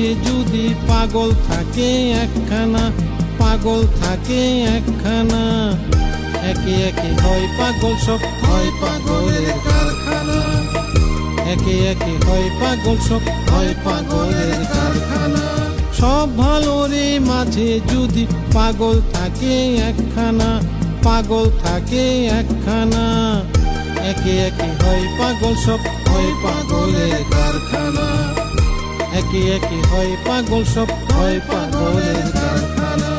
মাঝে যদি পাগল থাকে একখানা, পাগল থাকে একখানা, একে একে হয় পাগল সব, হয় পাগলের কারখানা। একে একে হয় পাগল সব, হয় পাগলের কারখানা। সব ভালোরে মাঝে যদি পাগল থাকে একখানা, পাগল থাকে একখানা, একে একে হয় পাগল সব, হয় পাগলের কারখানা। একে একে হয় পাগল সব, হয় পাগলের কারখানা।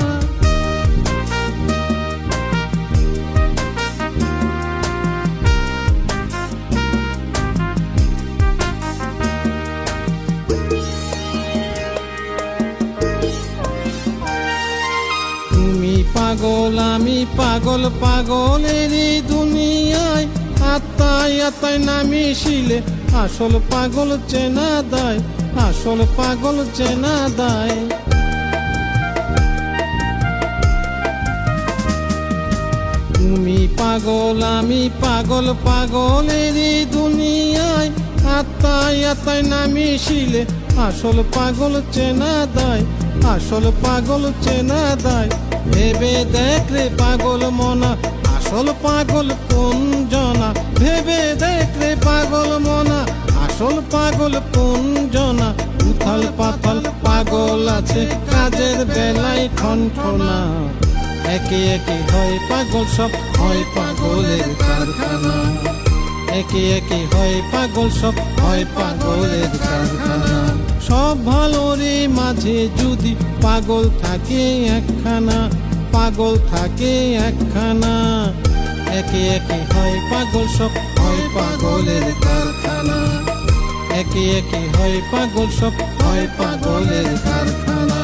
তুমি পাগল আমি পাগল, পাগলেরই দুনিয়ায়, আত্মায় আত্মায় না মিশিলে আসল পাগল চেনা দায়, আসল পাগল চেনা দায়। তুমি পাগল আমি পাগল, পাগলেরই দুনিয়ায়, আত্মায় আত্মায় না মিশিলে আসল পাগল চেনা দায়, আসল পাগল চেনা দায়। ভেবে দেখ রে পাগল মনা, আসল পাগল কোন জনা। ভেবে দেখ রে পাগল মনা, আসল পাগল কোন জনা। উথাল পাথাল পাগল আছে কাজের বেলায় ঠনঠনা, একে একে হয় পাগল সব, হয় পাগলের কারখানা। একে একে হয় পাগল সব, হয় পাগলের কারখানা। সব ভালোরে মাঝে যদি পাগল থাকে একখানা, পাগল থাকে একখানা, একে একে হয় পাগল সব, হয় পাগলের কারখানা। একে একে হয় পাগল সব, হয় পাগলের কারখানা।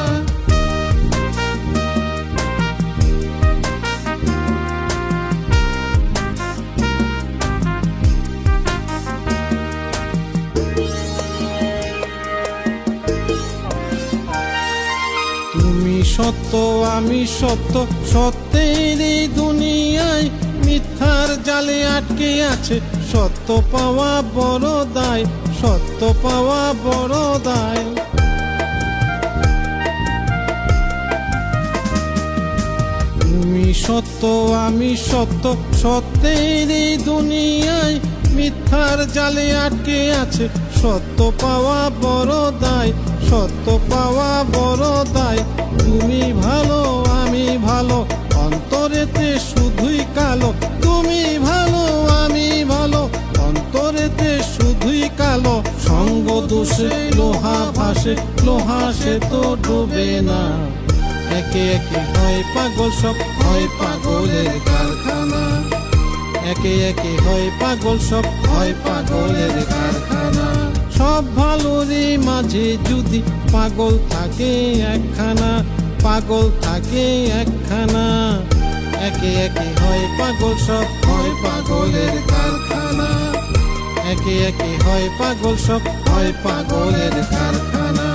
তুমি সত্য আমি সত্য, সত্যের এই দুনিয়ায় মিথ্যার জালে আটকে আছে সত্য পাওয়া বড় দায়, সত্য পাওয়া বড় দায়। তুমি সত্য আমি সত্য, সত্যের এই দুনিয়ায় মিথ্যার জালে আটকে আছে সত্য পাওয়া বড় দায়, সত্য পাওয়া বড় দায়। তুমি ভালো আমি ভালো, অন্তরেতে শুধুই কালো। তুমি ভালো আমি ভালো, অন্তরেতে শুধুই কালো। সঙ্গ দোষে লোহা ভাসে, লোহা সে তো ডুবে না। একে একে হয় পাগল সব, হয় পাগলের কারখানা। একে একে হয় পাগল সব, হয় পাগলের কারখানা। সব ভালোরে মাঝে যদি পাগল থাকে একখানা, পাগল থাকে একখানা, একে একে হয় পাগল সব, হয় পাগলের কারখানা। একে একে হয় পাগল সব, হয় পাগলের কারখানা।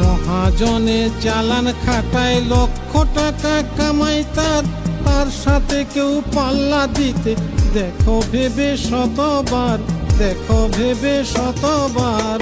মহাজনে চালান খাটায় লক্ষ টাকা কামাই তার, তার সাথে কেউ পাল্লা দিতে দেখো ভেবে শতবার, দেখো ভেবে শতবার।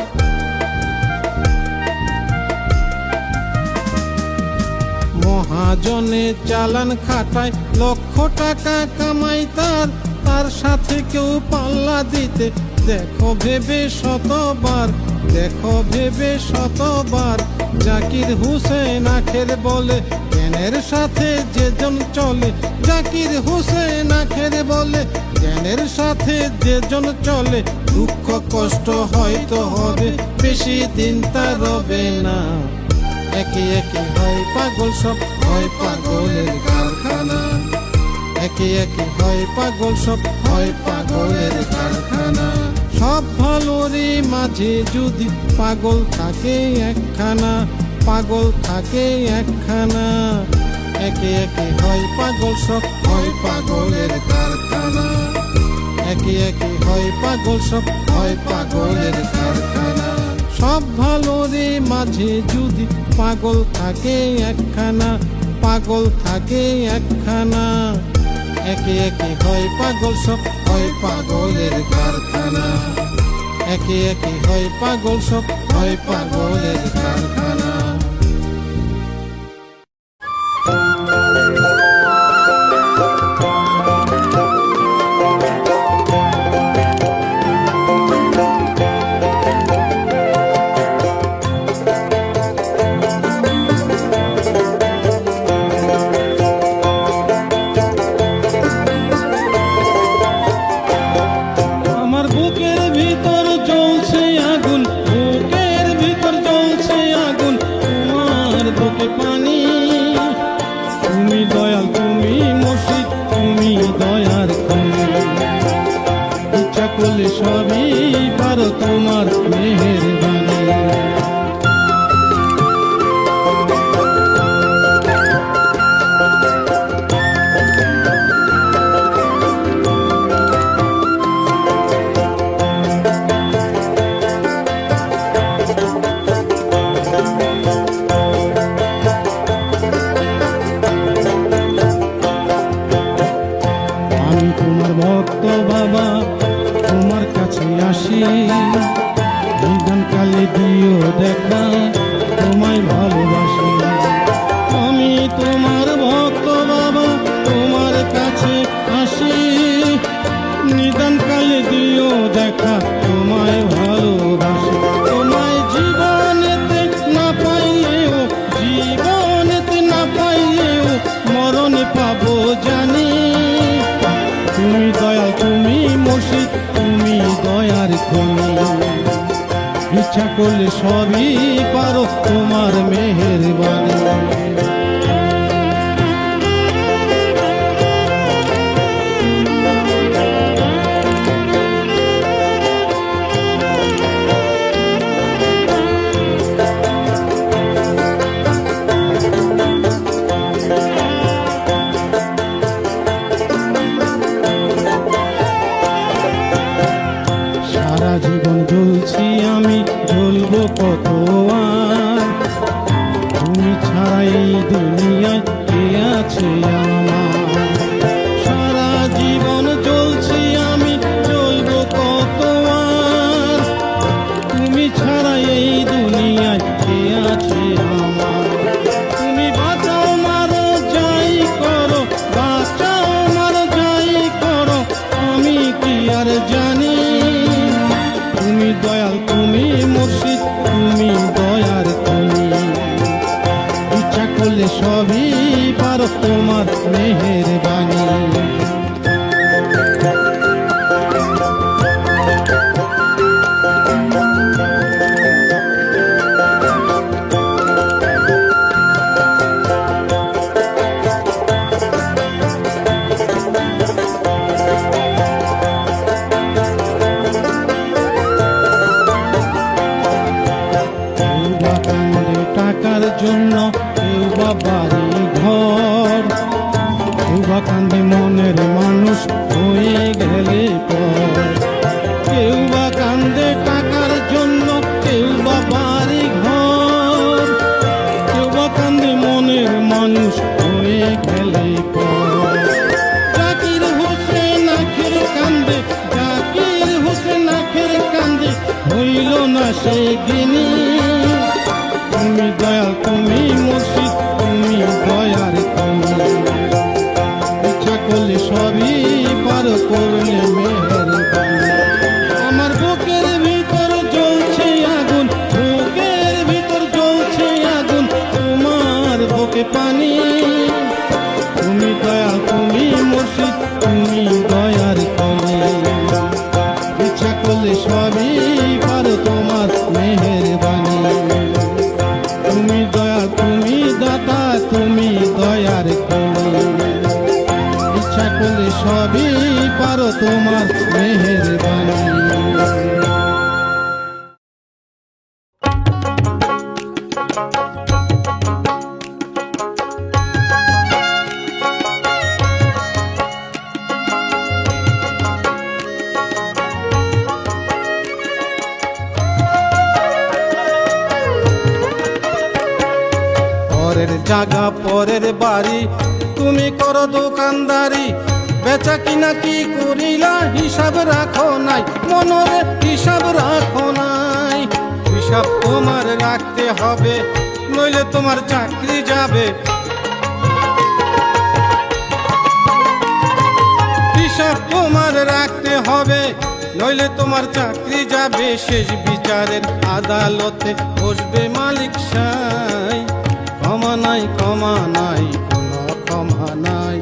মহাজনে চালান খাটায় লক্ষ টাকা কামাই তার, তার সাথে কেউ পাল্লা দিতে দেখো ভেবে শতবার, দেখো ভেবে শতবার। জাকির হুসেন আখের বলে জ্ঞানের সাথে যেজন চলে, জাকির হুসেন আখের বলে জ্ঞানের সাথে যেজন চলে। দুঃখ কষ্ট হয়তো হবে, বেশি দিন তা রবে না। একে একে হয় পাগল সব, হয় পাগলের কারখানা। একে একে হয় পাগল সব, হয় পাগলের কারখানা। সব ভালোরে মাঝে যদি পাগল থাকে একখানা, পাগল থাকে একখানা, একে একে হয় পাগল সব, হয় পাগলের কারখানা। একে একে হয় পাগল সব, হয় পাগলের কারখানা। সব ভালোরে মাঝে যদি পাগল থাকে একখানা, পাগল থাকে একখানা। একে একে হয় পাগল সব, হয় পাগলের কারখানা। একে একে হয় পাগল সব, হয় পাগলের কারখানা। সবই পারো তোমার মেহেরবানি। আমি তোমার ভক্ত বাবা, তোমার কাছে আসি, নিদান কালে দিও দেখা, তোমায় ভালোবাসি। আমি তোমার ভক্ত বাবা, তোমার কাছে আসি, নিদান কালে দিও দেখা, তোমায় ভালোবাসি। তোমায় জীবনেতে না পাইলেও, জীবনেতে না পাইলেও মরণে পাবো জানি। তুমি দয়াল, তুমি মুর্শিদ, তুমি দয়ার খনি। ইচ্ছা করলে সবই পারো তোমার মেহেরবানি। জীবন জ্বলছি আমি, জ্বলবো কত আর, তুমি ছাড়াই দুনিয়ায় কে আছে আমার। সারা জীবন জ্বলছি আমি, জ্বলবো কত আর, তুমি ছাড়াই এই দুনিয়ায় কে আছে আমার। তুমি বাঁচাও মারো যাই করো, বাঁচাও মারো যাই করো, আমি কি আর জানি। তুমি দয়াল, তুমি মুর্শিদ, তুমি দয়ার খনি। ইচ্ছা করলে সবই পারো তোমার মেহেরবানি। টাকার জন্য কেউ বা বাড়ি ঘর, কেউ বা কান্দে মনের মানুষ হয়ে গেলে পর। কেউ বা কান্দে টাকার জন্য, কেউ বা বাড়ি ঘর, কেউ বা কান্দে মনের মানুষ হয়ে গেলে পর। জাকির হোসেন আখের কান্দে, জাকির হোসেন আখের কান্দে, হইল না সে দিনী। তুমি দয়াল, তুমি মুর্শিদ, তুমি দয়ার খনি। ইচ্ছা করলে সবই পারো করলে মেহেরবানি। আমার বুকের ভিতর জ্বলছে আগুন, বুকের ভিতর জ্বলছে আগুন, তোমার বুকে পানি। তুমি দয়াল, তুমি মুর্শিদ, তুমি দয়ার খনি। ইচ্ছা করলে সবই পারো তোমার মেহেরবানি। তুমি দয়া, তুমি দাতা, তুমি দয়ার খনি। ইচ্ছা করলে সবই পারো তোমার মেহেরবানি। পরের বাড়ি, তুমি করো দোকানদারি, বেচা কিনা কি করিলা হিসাব রাখো নাই, মনের হিসাব রাখো নাই। হিসাব তোমার রাখতে হবে, নইলে তোমার চাকরি যাবে। হিসাব তোমার রাখতে হবে, নইলে তোমার চাকরি যাবে। শেষ বিচারের আদালতে বসবে মালিক সাই, ক্ষমা নাই ক্ষমা নাই কোনো ক্ষমা নাই,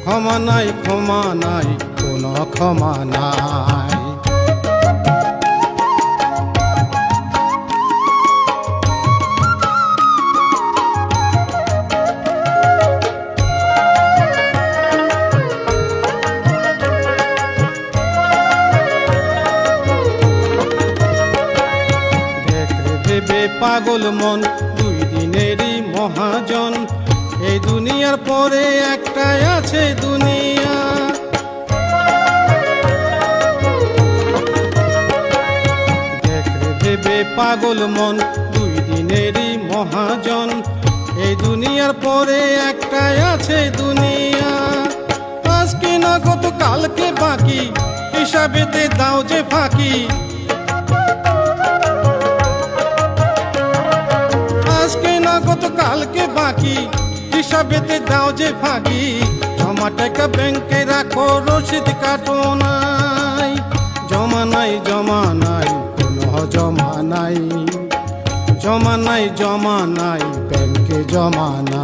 ক্ষমা নাই ক্ষমা নাই কোনো ক্ষমা নাই। পাগল মন দুই দিনেরই মহাজন, এই দুনিয়ার পরে একটাই আছে দুনিয়া। দেখরে ভেবে পাগল মন দুই দিনেরই মহাজন, এই দুনিয়ার পরে একটাই আছে দুনিয়া। আজকে না কত কালকে বাকি, হিসাবেতে দাও যে ফাঁকি। আজকে না কত কালকে বাকি, হিসাবেতে দাও যে ফাঁকি। জমা টাকা ব্যাংকে রাখো, রসিদ কাটো নাই, জমা নাই জমা নাই কোনো জমা নাই, জমা নাই জমা নাই ব্যাংকে জমা নাই।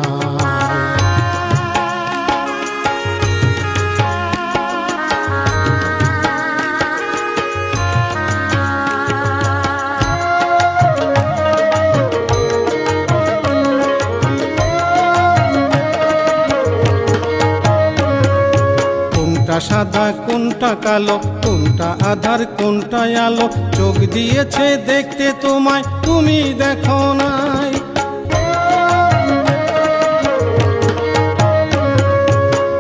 সাদা কোনটা কালো, কোনটা আধার কোনটা আলো, চোখ দিয়েছে দেখতে তোমায় তুমি দেখো নাই।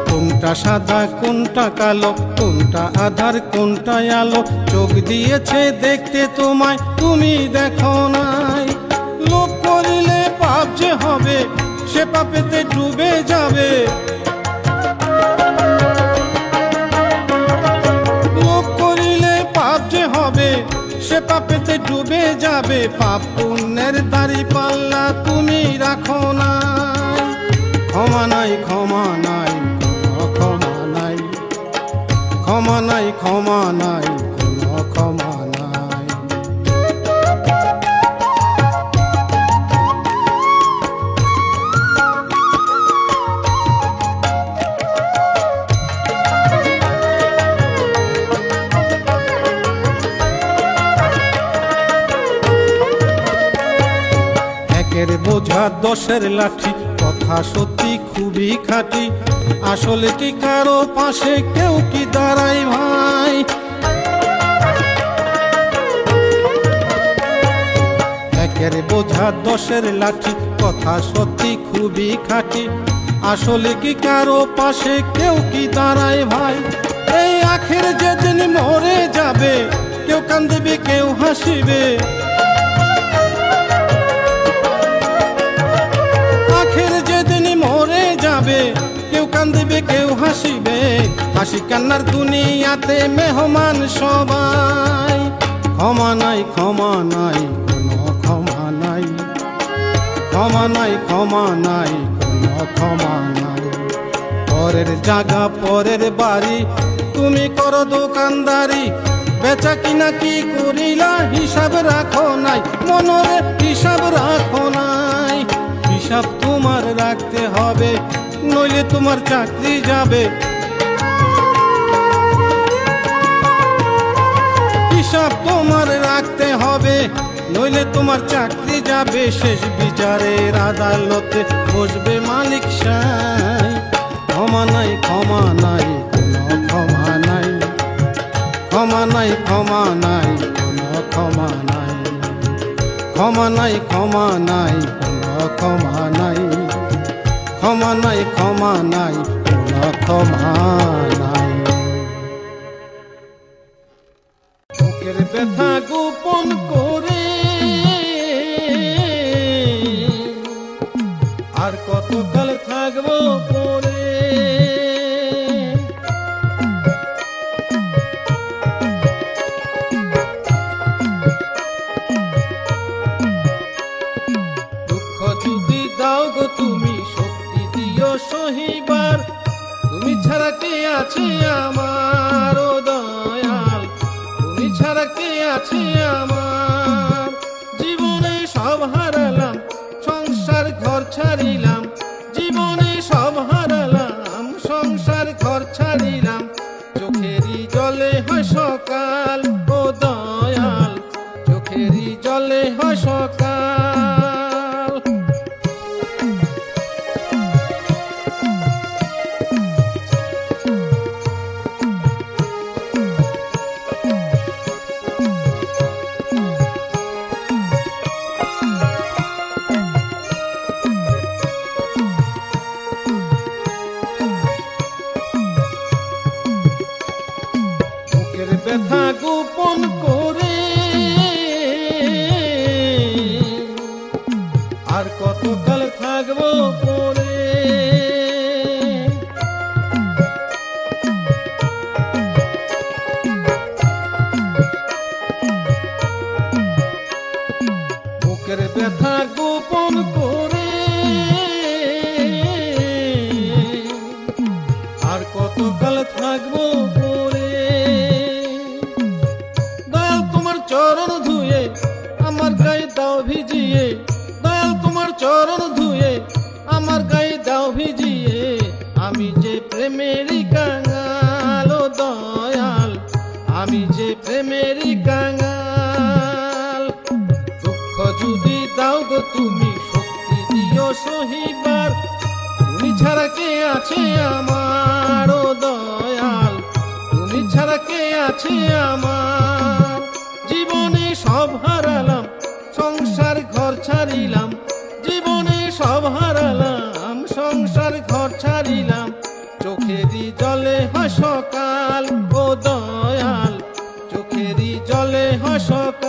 কোনটা সাদা কোনটা কালো, কোনটা আধার কোনটা আলো, চোখ দিয়েছে দেখতে তোমায় তুমি দেখো নাই। লোভ করিলে পাপ যে হবে, সে পাপেতে ডুবে যাবে। সে পাপেতে ডুবে যাবে, পাপ পুণ্যের দাড়ি পাল্লা তুমি রাখো নাই। ক্ষমা নাই ক্ষমা নাই কোনো ক্ষমা নাই, ক্ষমা নাই ক্ষমা নাই কোনো ক্ষমা নাই। একের বোঝা দশের লাঠি, কথা সত্যি খুবই খাঁটি, আসলে কি কারো পাশে কেউ কি দাঁড়ায় ভাই। একের বোঝা দশের লাঠি, কথা সত্যি খুবই খাঁটি, আসলে কি কারো পাশে কেউ কি দাঁড়ায় ভাই। এই আখের যেদিন মরে যাবে, কেউ কাঁদবে কেউ হাসিবে। আখের যেদিন মরে যাবে, কেউ কাঁদবে কেউ হাসিবে। হাসি কান্নার দুনিয়াতে মেহমান সবাই। ক্ষমা নাই ক্ষমা নাই কোনো ক্ষমা নাই, ক্ষমা নাই ক্ষমা নাই কোনো ক্ষমা নাই। পরের জায়গা পরের বাড়ি, তুমি করো দোকানদারি, বেচা কিনা কি করিলা হিসাব রাখো নাই, মনের হিসাব রাখো নাই। হিসাব তোমার রাখতে হবে, নইলে তোমার চাকরি যাবে। হিসাব তোমার রাখতে হবে, নইলে তোমার চাকরি যাবে। শেষ বিচারের আদালতে বসবে মালিক সাই। ক্ষমা নাই ক্ষমা নাই কোনো ক্ষমা নাই, ক্ষমা নাই ক্ষমা নাই কোনো ক্ষমা নাই, ক্ষমা নাই ক্ষমা নাই কোনো ক্ষমা নাই, ক্ষমা নাই ক্ষমা নাই কোনো ক্ষমা নাই। বুকের ব্যথা গোপন করে আর কত কতকাল থাকবো পরে। দুঃখ যদি দাও গো তুমি, শক্তি দিও সহিবার। তুমি ছাড়া কে আছে আমার ও দয়াল, তুমি ছাড়া কে আছে আমার। জীবনে সব হারালাম, সংসার ঘর ছাড়িলাম। জীবনে সব হারালাম, সংসার ঘর ছাড়িলাম। চোখেরই জলে হয় সকাল ও দয়াল, চোখেরই জলে হয় সকাল। ব্যথা গোপন করে আর কতকাল থাকবো পরে। বুকের ব্যথা গোপন করে আর কতকাল থাকবো পরে। চরণ ধুয়ে আমার গায়ে দাও ভিজিয়ে, দয়াল তোমার চরণ ধুয়ে আমার গায়ে দাও ভিজিয়ে। আমি যে প্রেমেরই কাঙাল ও দয়াল, আমি যে প্রেমেরই কাঙাল। দুঃখ যদি দাও গো তুমি, শক্তি দিও সহিবার। তুমি ছাড়া কে আছে আমার ও দয়াল, তুমি ছাড়া কে আছে আমার। জীবনে সব হারালাম, সংসার ঘর ছাড়িলাম। জীবনে সব হারালাম, সংসার ঘর ছাড়িলাম। চোখেরই জলে হয় সকাল ও দয়াল, চোখেরই জলে হয় সকাল।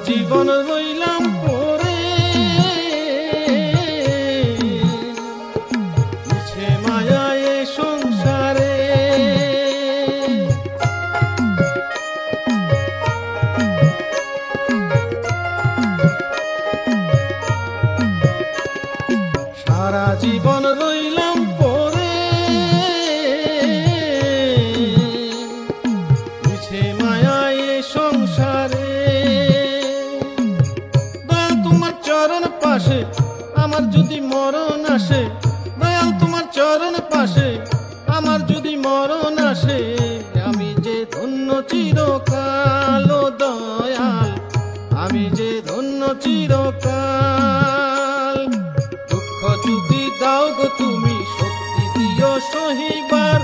জীবন রইলাম পরে মিছে মায়ায় সংসারে। সারা জীবন রইলাম পরে মিছে মায়ায় সংসারে। চরণ পাশে আমার যদি মরণ আসে, দয়াল তোমার চরণ পাশে আমার যদি মরণ আসে। আমি যে ধন্য চিরকাল ও দয়াল, আমি যে ধন্য চিরকাল। দুঃখ যদি দাও গো তুমি, শক্তি দিও সহিবার।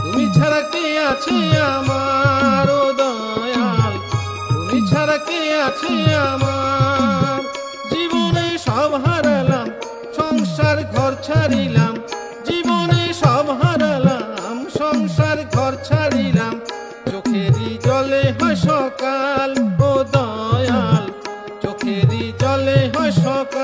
তুমি ছাড়া কে আছে আমার ও দয়াল, তুমি ছাড়া কে আছে আমার। জীবনে সব হারালাম, সংসার ঘর ছাড়িলাম। জীবনে সব হারালাম, সংসার ঘর ছাড়িলাম। চোখেরই জলে হয় সকাল ও দয়াল, চোখেরই জলে হয় সকাল।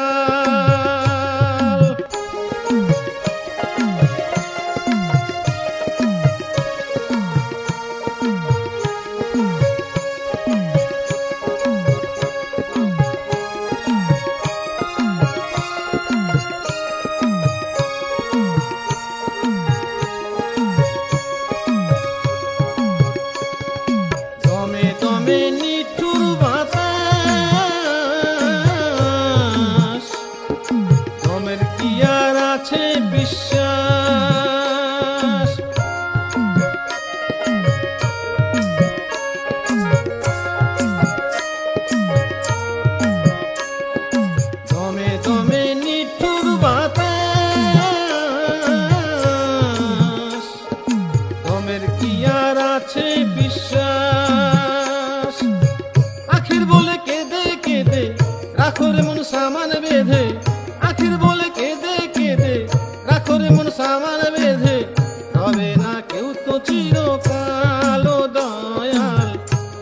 নিঠুর বাতাস, দমের কি আর আছে বিশ্বাস। বিশ্বাস। আখির বলে কেঁদে কেঁদে রাখো রে মন সামান বেঁধে, আখির বলে কেঁদে কেঁদে রাখো রে মন সামান বেঁধে, রবে না কেউ তো চিরকাল ও দয়াল,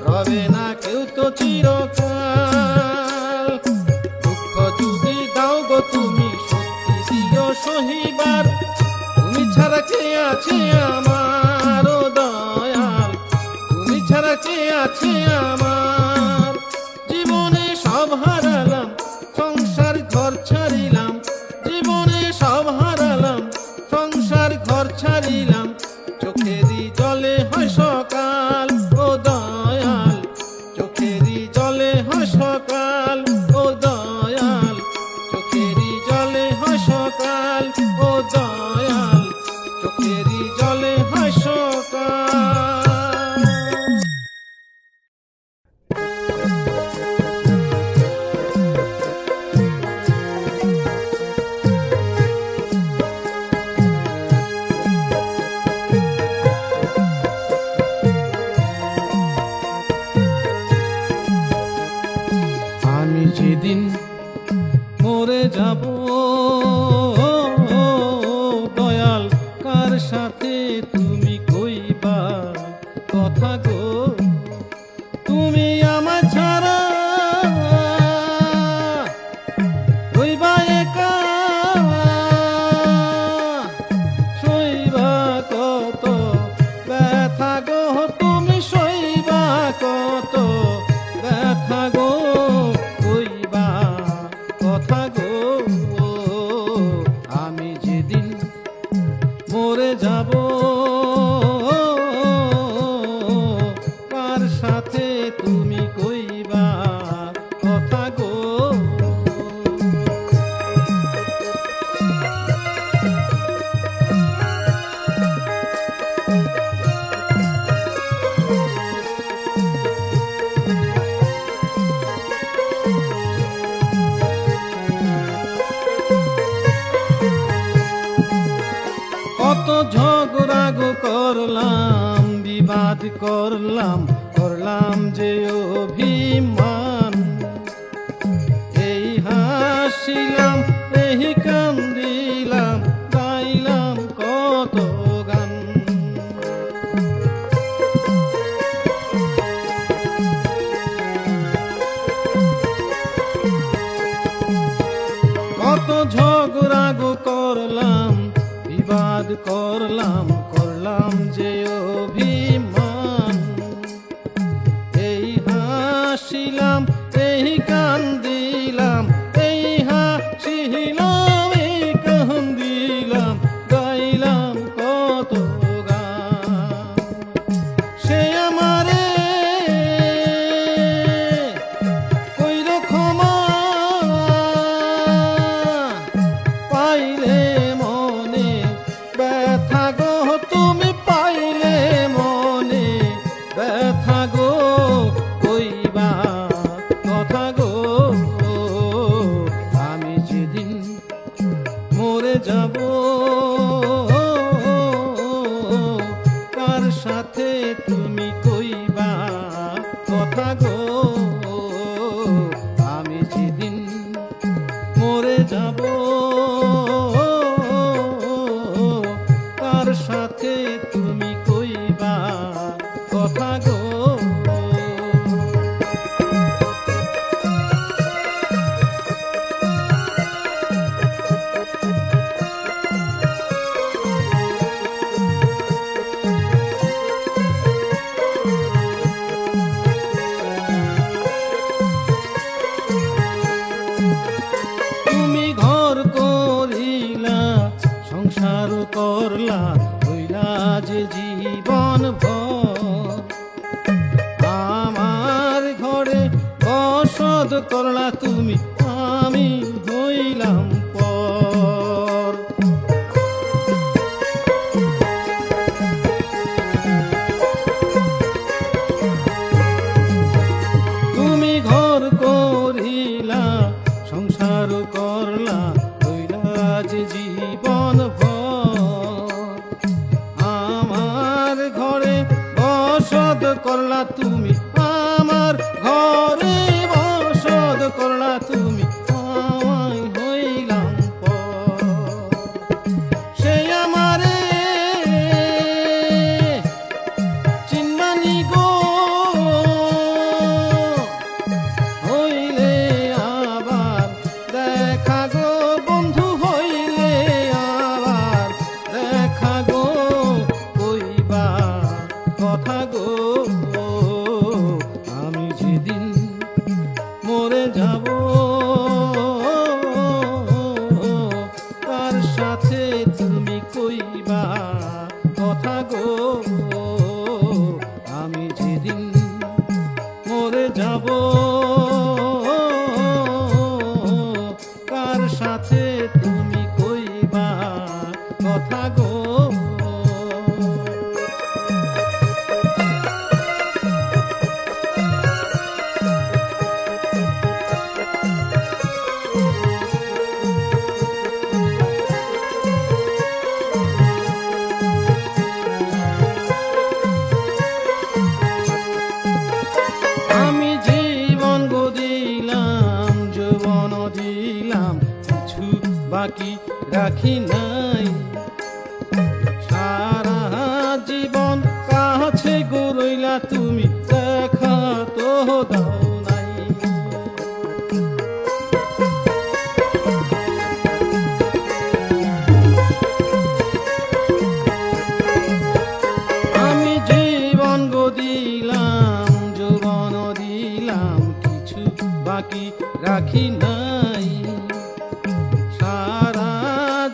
রবে না কেউ তো চিরকাল। দুঃখ যদি দাও গো তুমি শক্তি দিও সহিবার, তুমি ছাড়া কে আছে আমার ও দয়াল, তুমি ছাড়া কে আছে আমার। জীবনে সব হারালাম সংসার ঘর ছাড়িলাম, জীবনে সব হারালাম সংসার ঘর ছাড়িলাম, চোখেরই জলে হয় সকাল ও দয়াল, চোখেরই জলে হয় সকাল ও দয়াল, চোখেরই জলে হয় সকাল ও দয়াল, চোখেরই জলে হয় সকাল। আমি যেদিন মরে যাব দয়াল, কার সাথে তুমি কইবা কথা গো, তুমি আমার ছাড়া রইবা একা, সইবা কত ব্যথা গো, তুমি সইবা কত ব্যথা গো, কইবা কথা গো। আমি যেদিন মরে যাব কার সাথে তুমি কইবা কথা গো। কত ঝগড়া গো করলাম, বিবাদ করলাম, করলাম যে অভিমান, এই হাসিলাম এই কান্দিলাম, গাইলাম কত গান। কত ঝগড়া গো করলাম, বিবাদ করলাম, করলাম যে অভিমান, এই হাসিলাম এই কান্দিলাম, এই হাসিলাম এই কান্দিলাম, গাইলাম কত গান। সে আমারে কইর ক্ষমা, পাইলে মনে ব্যথা গো, তুমি পাইলে মনে ব্যথা গো, কইবা কথা গো। আমি যেদিন মরে যাব কার সাথে তুমি কইবা কথা গো, আমি যেদিন মরে যাব কার সাথে তুমি কইবা কথা গো। তুমি ঘর করিলা সংসার করলা, হইলা যে জীবন ভর, আমার ঘরে বসত করলা তুমি, আমি হইলাম পর। তুমি ঘর করিলা সংসার করলা, হইলা যে জীবন ভর, আমার ঘরে বসত করলা তুমি, আমার ঘরে বসত করলা তুমি, আমায় হইলাম পর। সে আমারে চিনবানি গো, হইলে আবার দেখা গো বন্ধু, হইলে আবার দেখা গো, কইবা কথা গো। আমি যেদিন মরে যাব তার সাথে তুমি কইবা কথা গো। আমি যেদিন মরে যাব কার সাথে তুমি কইবা কথা গো। আমি জীবন গো দিলাম, যৌবন দিলাম, কিছু বাকি রাখি নাই। সারা জীবন কাছে গো রইলা তুমি, দেখা তো দাও নাই। আমি জীবন গো দিলাম, যৌবন দিলাম, কিছু বাকি রাখি নাই। সারা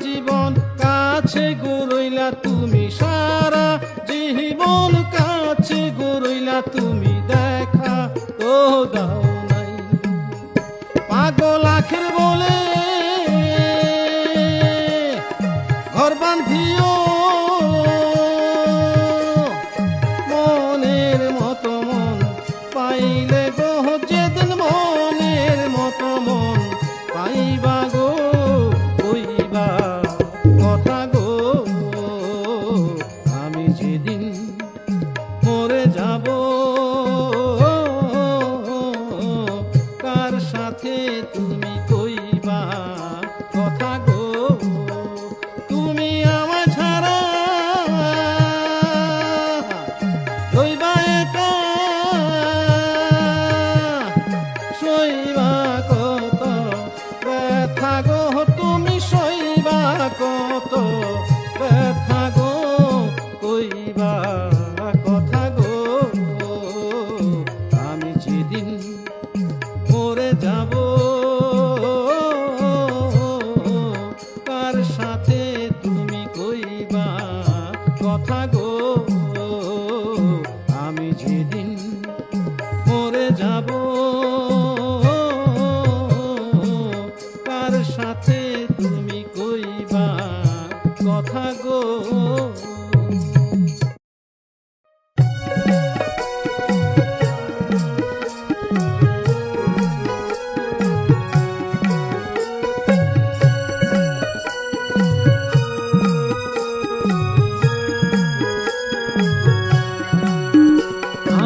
জীবন কাছে গো রইলা তুমি, সারা জীবন কাছে গো রইলা তুমি, দেখা তো দাও নাই। পাগল আখের বলে ঘর বান্ধিও, মনের মতো মন পাইলে গো, যেদিন মনের মতো মন পাইবা গো, কইবা কথা গো। আমি যেদিন মরে যাব কার সাথে তুমি কইবা কথা গো। তুমি আমায় ছাড়া রইবা একা, সইবা কত ব্যথা গো, তুমি সইবা কত ব্যথা গো, কইবা কথা গো। আমি যেদিন মরে যাব কার সাথে তুমি কইবা কথা গো। আমি যেদিন মরে যাব কার সাথে তুমি কইবা কথা গো।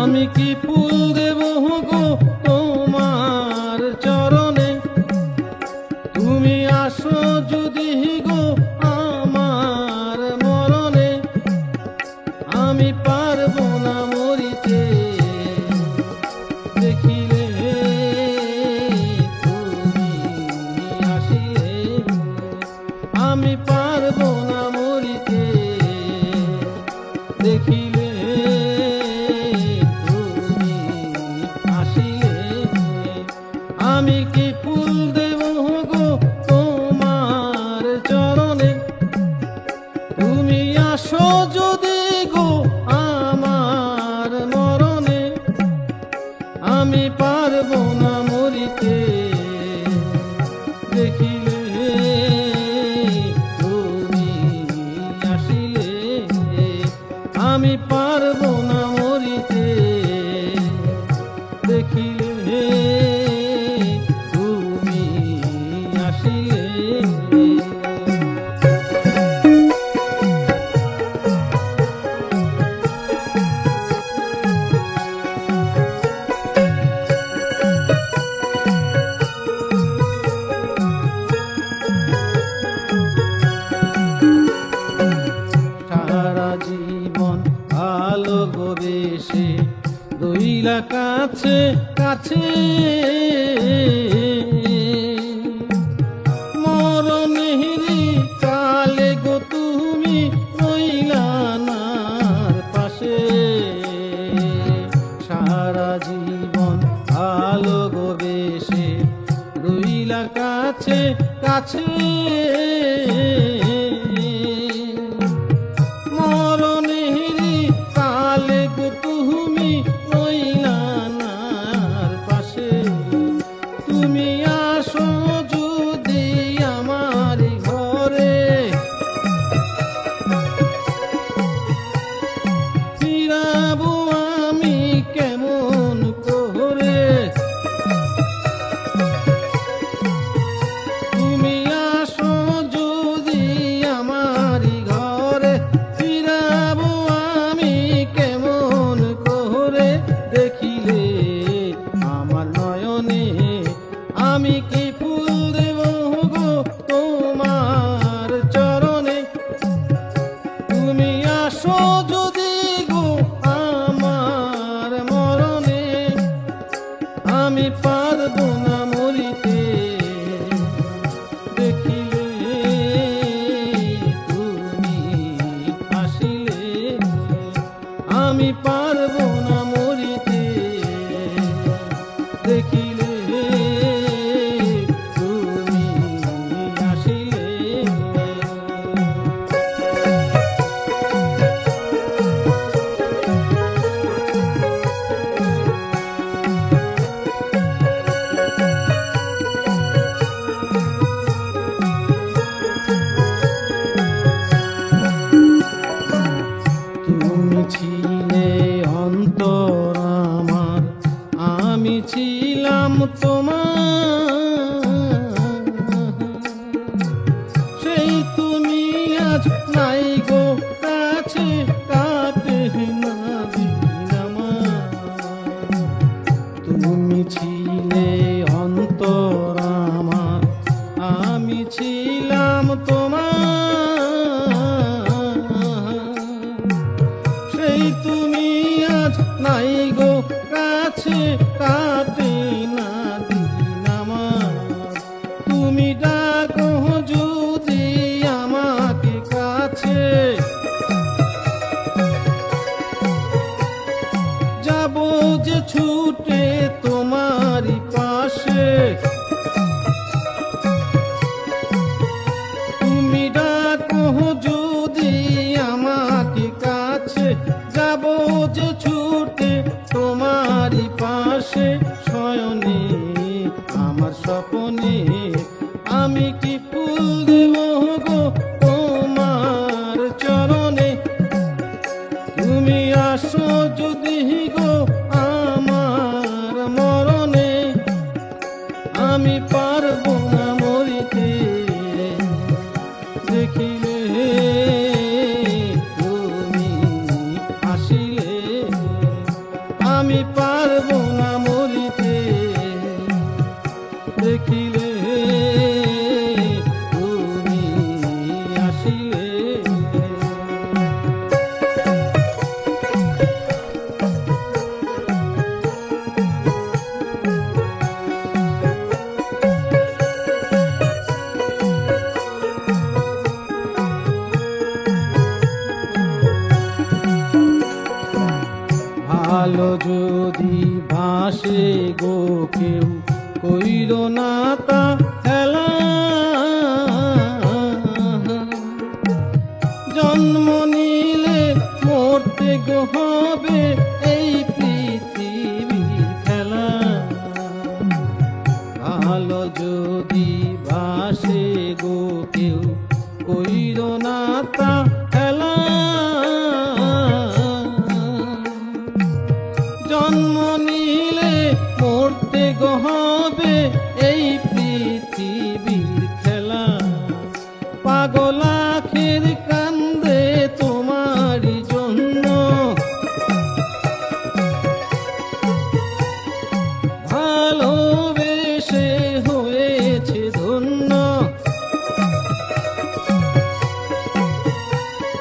আমি কি ফুল দেব গো তোমার চরণে, তুমি আসো যদি গো আমার মরণে। আমি পারবো না মরিতে, দেখিলে তুমি আসিলে। আমি পারবো না মরিতে, দেখিলে তুমি আসিলে। আমি কি ফুল দেব গো তোমার চরণে, তুমি আসো যদি গো আমার মরণে। আমি পারবো না মরিতে, দেখিলে তুমি আসিলে। আমি পারবো না মরিতে, দেখিলে তুমি আসিলে। রইলা কাছে কাছে মরণেরই কালে গো তুমি রইলা নার পাশে সারা জীবন ভালো গো বেশে রইলা কাছে কাছে মরণেরই কালে গো তুমি রইলা নার পাশে তুমি আসো যদি আমার ঘরে ফিরাবো আমি কেমন করে তুমি আসো যদি আমার ঘরে ফিরাবো আমি কেমন করে দেখিলে আমার নয়নে আমি কি ফুল দেব গো তোমার চরণে তুমি আসো যদি গো আমার মরণে আমি পারবো না মরিতে দেখিলে তুমি আসিলে আমি পারবো না মরিতে দেখিলে তুমি আসিলে তুমি ছিলে অন্তর আমার আমি ছিলাম তোমার সেই তুমি আজ নাই গো কাছে কাটে না দিন আমার তুমি ছিলে অন্তর আমার আমি ছিলাম তোমার সেই তুমি আজ নাই গো কাছে কাটে না দিন আমার তুমি ডাকো যদি আমাকে কাছে যাব যে ছুটে তোমারই পাশে তুমি ডাকো যদি আমাকে কাছে যাব যে ছুটে তোমারই পাশে শয়নে আমার স্বপনে আমি কি ফুল দেব গো তোমার চরণে তুমি আসো যদি গো আমার মরণে আমি পারবো না মরিতে দেখিলে তুমি আসিলে আমি পারবো না মরিতে দেখিলে তুমি আসিলে ভালো যদি ভাসে গো কেউ কইর না তা খেলা জন্ম নিলে মরতে গো হবে এই পৃথিবীর খেলা ভালো যদি ভাসে গো কেউ কইর না তা খেলা জন্ম নিলে মরতে গো হবে এই পৃথিবীর খেলা পাগল আখের কান্দে তোমারই জন্য ভালোবেসে হয়েছে ধন্য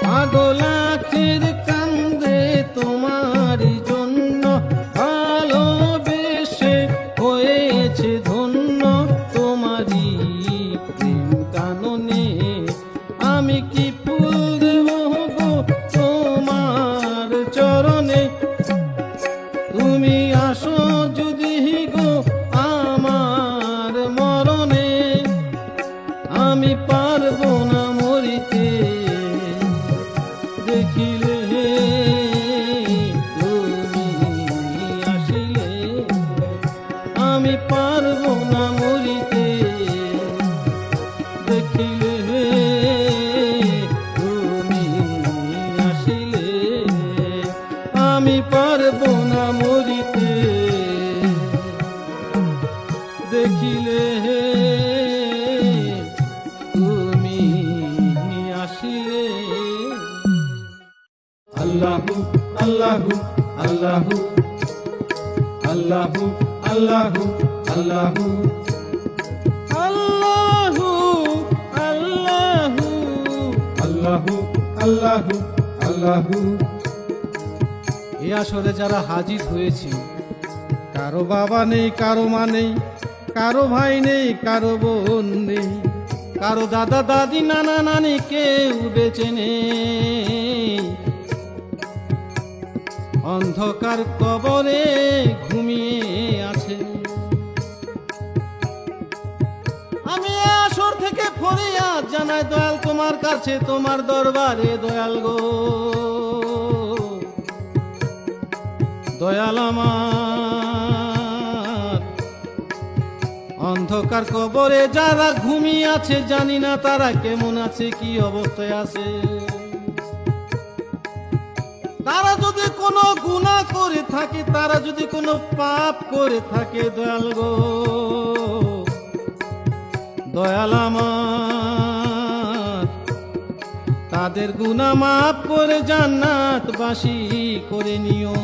পাগল আখের কান্দে তোমারই জন্য আসো যদি গো আমার মরণে, আমি পারবো না মরিতে। দেখিলে তুমি আসিলে, আমি পারবো না মরিতে। দেখিলে তুমি আসিলে, আমি পারবো না মরিতে। দেখিলে তুমি আসিলে। আল্লাহু আল্লাহু আল্লাহু আল্লাহু আল্লাহু আল্লাহু আল্লাহু আল্লাহু আল্লাহু আল্লাহু আল্লাহু। এ আসরে যারা হাজির হয়েছে, কারো বাবা নেই, কারো মা নেই, কারো ভাই নেই, কারো বোন নেই, কারো দাদা দাদি নানা নানি কেউ বেঁচে নেই। অন্ধকার কবরে ঘুমিয়ে আছে। আমি আসর থেকে ফরিয়াদ জানাই দয়াল তোমার কাছে, তোমার দরবারে দয়াল গো। দয়াল আমার অন্ধকার কবরে যারা ঘুমিয়ে আছে, জানি না তারা কেমন আছে, কি অবস্থায় আছে। তারা যদি কোনো গুনাহ করে থাকে, তারা যদি কোনো পাপ করে থাকে, দয়াল গো দয়াল আমার তাদের গুনাহ মাফ করে জান্নাতবাসী করে নিও।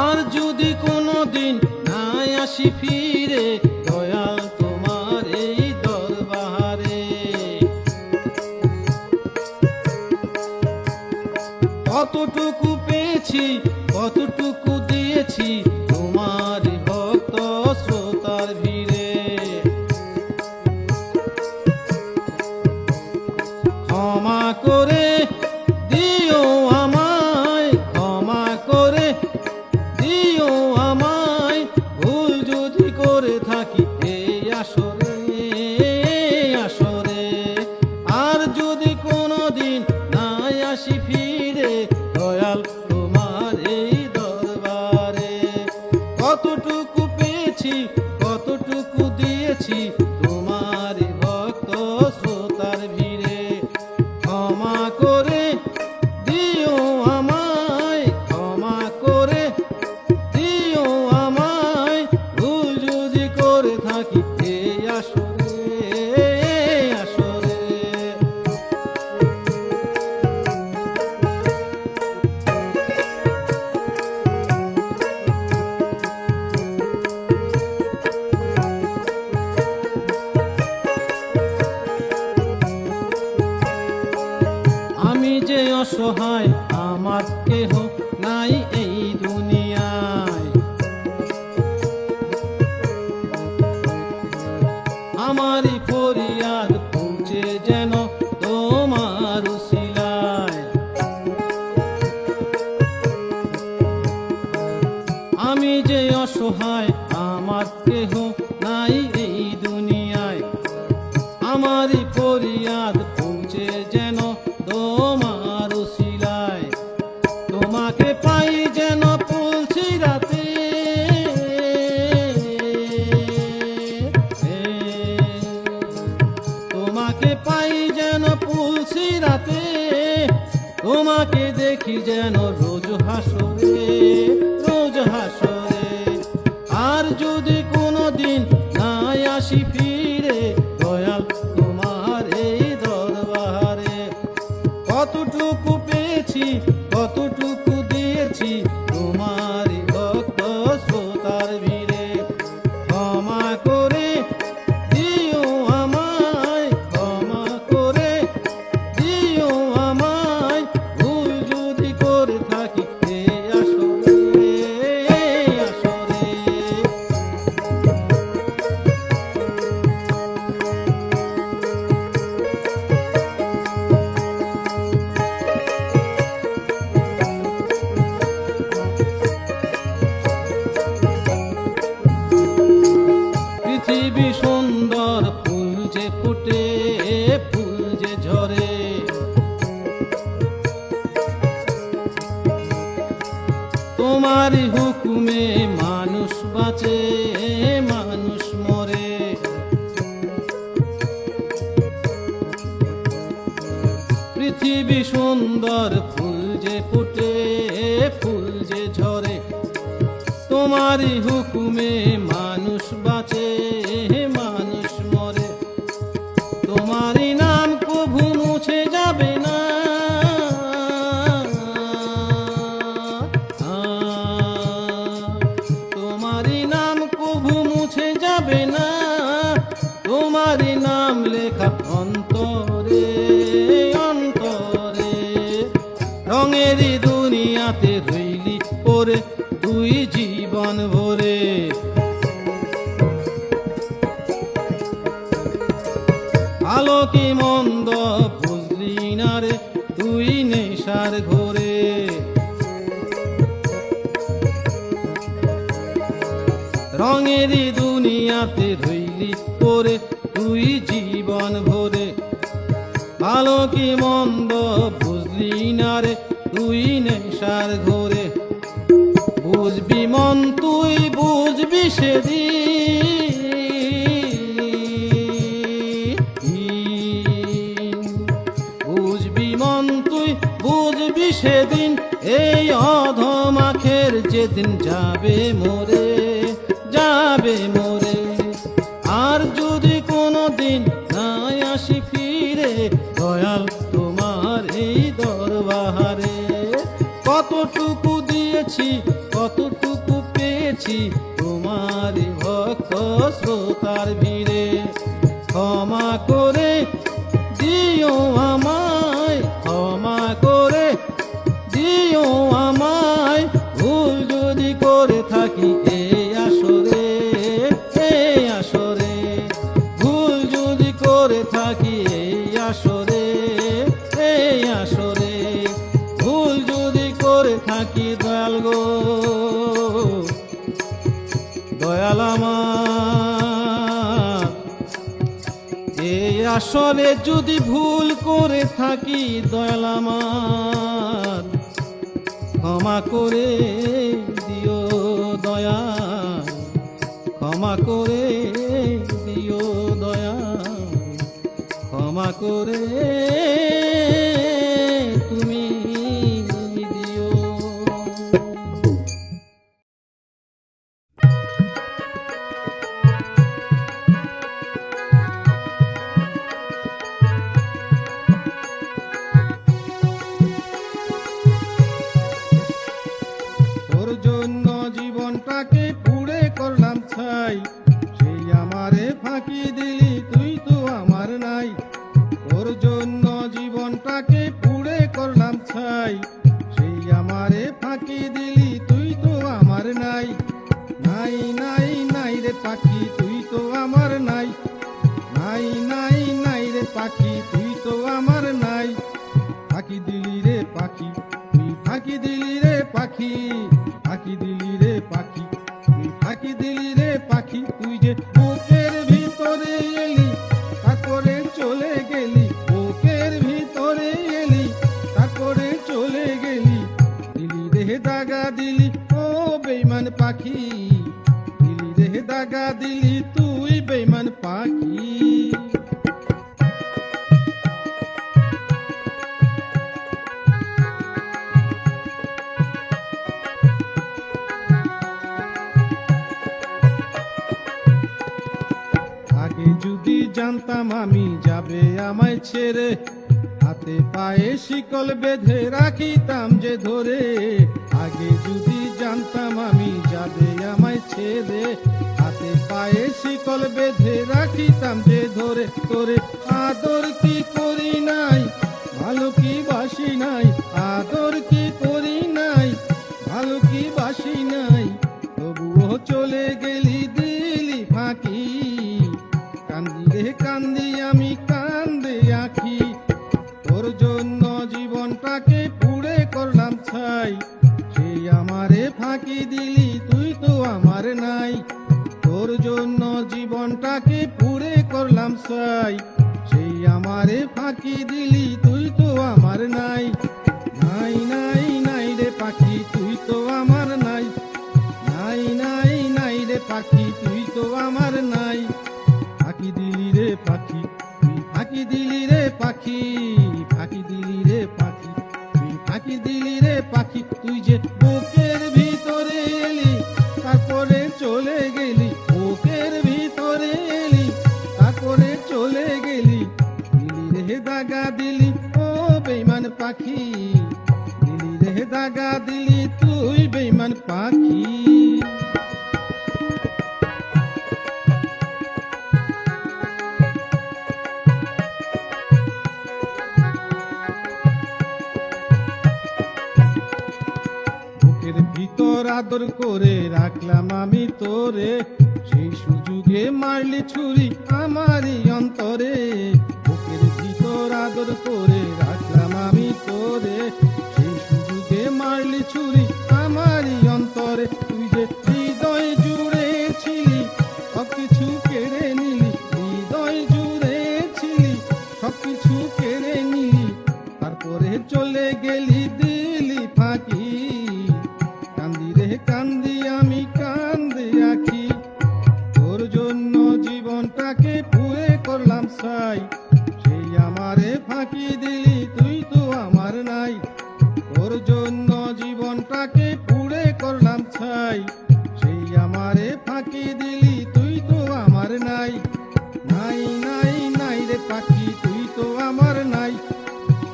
আর যদি কোনো দিন না আসি ফিরে দয়াল তোমার এই দরবারে, কতটুকু পেয়েছি কতটুকু দিয়েছি তোমার ভক্ত শ্রোতার ভিড়ে। ক্ষমা করে দিও আমায়, ক্ষমা করে দিও আমায়, ভুল যদি করে থাকি এই আসরে, আসরে। আর যদি কোনো দিন না আসি ফিরে দয়াল তোমার এই দরবারে, কতটুকু পেয়েছি কতটুকু দিয়েছি তোমার ভক্ত শ্রোতার ভিড়ে। ক্ষমা করে দিও আমায়, ক্ষমা করে দিও আমায়, ভুল যদি করে থাকি এই আসরে, আসরে। আমি যে অসহায়, আমার কেহ নাই এই দুনিয়ায়। আমারই ফরিয়াদ পৌঁছে যেন তোমার উসিলায়। আমি যে অসহায়, আমার কেহ নাই এই দুনিয়ায়। আমারই ফরিয়াদ পৌঁছে যেন তোমার উসিলায়। তোমাকে পাই যেন পুলছি রাতে, তোমাকে পাই যেন পুলছি রাতে, তোমাকে দেখি যেন রোজ হাসরে, রোজ হাসরে। আর যদি কোনো দিন না আসি ফিরে দয়াল তোমার এই দরবারে, কতটুকু পেয়েছি কতটুকু দিয়েছি তোমার ভক্ত শ্রোতার ভিড়ে। ক্ষমা করে দিও আমায়, ক্ষমা করে দিও আমায়, ভুল যদি করে থাকি এই তোমারই হুকুমে মানুষ বাঁচে মানুষ মরে। পৃথিবী সুন্দর ফুল যে ফোটে ফুল যে ঝরে, তোমারই হুকুমে মানুষ বাঁচে মানুষ মরে। তোমারই নাম কভু মুছে যাবে না, তোমারই নাম কভু মুছে যাবে না, তোমারই নাম লেখা অন্তরে অন্তরে। রঙেরই দুনিয়াতে রইলি পরে তুই জীবন ভরে। ভালো কি মন্দ বুঝলি না রে তুই নেশার ঘোরে। রঙেরই দুনিয়াতে রইলি পরে তুই জীবন ভরে। ভালো কি মন্দ বুঝলি না রে তুই নেশার ঘোরে। বুঝবি মন তুই বুঝবি সেদিন, বুঝবি মন তুই বুঝবি সেদিন, এই অধমাখের যেদিন যাবে মরে যাবে মরে। আর যদি কোনো দিন না আসি ফিরে দয়াল তোমার এই দরবারে, কতটুকু দিয়েছি কতটুকু পেয়েছি তোমার ভক্ত শ্রোতার ভিড়ে। ক্ষমা করে দিও আমায়, ক্ষমা করে দিও আমায়, ভুল যদি করে থাকি এই আসরে এই আসরে। ভুল যদি করে থাকি এই আসরে এই আসরে। ভুল যদি করে থাকি দয়াল গো দয়াল আমার, এই আসরে যদি ভুল করে থাকি দয়াল আমার, ক্ষমা করে দিও দয়াল, ক্ষমা করে দিও দয়াল, ক্ষমা করে তুমি দিও। তোর জন্য জীবনটাকে পুড়ে করলাম ছাই, সেই আমারে ফাঁকি দিলি তুই তো আমার নাই। তোর জন্য জীবনটাকে পুড়ে করলাম ছাই, সেই আমারে ফাঁকি দিলি তুই তো আমার নাই। নাই নাই নাই রে পাখি তুই তো আমার নাই, নাই নাই নাই রে পাখি তুই তো আমার নাই। ফাঁকি দিলি রে পাখি তুই ফাঁকি দিলি রে পাখি, ফাঁকি দিলি রে পাখি তুই ফাঁকি দিলি রে পাখি। তুই যে বুকের ভিতরে এলি তারপরে চলে গেলি, বুকের ভিতরে এলি তারপরে চলে গেলি। দিলি রে দাগা দিলি ও বেঈমান পাখি, দিলি রে দাগা দিলি তুই বেঈমান পাখি। আগে যদি জানতাম আমি যাবে আমায় ছেড়ে, হাতে পায়ে শিকল বেঁধে রাখিতাম যে ধরে। আগে যদি জানতাম আমি যাবে আমায় ছেড়ে, হাতে পায়ে শিকল বেঁধে রাখিতাম যে ধরে। তোরে আদর কি করি নাই, ভালো কি বাসি নাই, আদর কি করি নাই, ভালো কি বাসি নাই। তবুও চলে গেলি দিলি ফাঁকি, কান্দি রে কান্দি আমি কান্দে আঁখি। তোর জন্য জীবনটাকে পুড়ে করলাম ছাই, সেই আমারে ফাঁকি দিলি তুই তো আমার নাই। তোর জন্য জীবনটাকে পুড়ে করলাম ছাই, সেই আমারে ফাঁকি দিলি তুই তো আমার নাই। নাই নাই নাই রে পাখি তুই তো আমার পাখি তুই যে বুকের ভিতরে এলি তারপরে চলে গেলি, বুকের ভিতরে এলি তারপরে চলে গেলি, দিলি রে দাগা দিলি ও বেঈমান পাখি, দিলি রে দাগা দিলি তুই বেঈমান পাখি। বুকের ভিতর আদর করে রাখলাম আমি তোরে, সেই সুযোগে মারলি ছুরি আমারই অন্তরে। বুকের ভিতর আদর করে রাখলাম আমি তোরে, সেই সুযোগে মারলি ছুরি আমারই অন্তরে। তুই যে হৃদয় জুড়ে ছিলি সবকিছু কেড়ে নিলি, হৃদয় জুড়ে ছিলি সবকিছু কেড়ে নিলি, তারপরে চলে গেলি দিলি ফাঁকি। কান্দি রে কান্দি আমি কান্দে আঁখি, তোর জন্য জীবনটাকে পুড়ে করলাম ছাই, সেই আমারে ফাঁকি দিলি তুই তো আমার নাই। তোর জন্য জীবনটাকে পুড়ে করলাম ছাই, সেই আমারে ফাঁকি দিলি তুই তো আমার নাই। নাই নাই নাই রে পাখি তুই তো আমার নাই,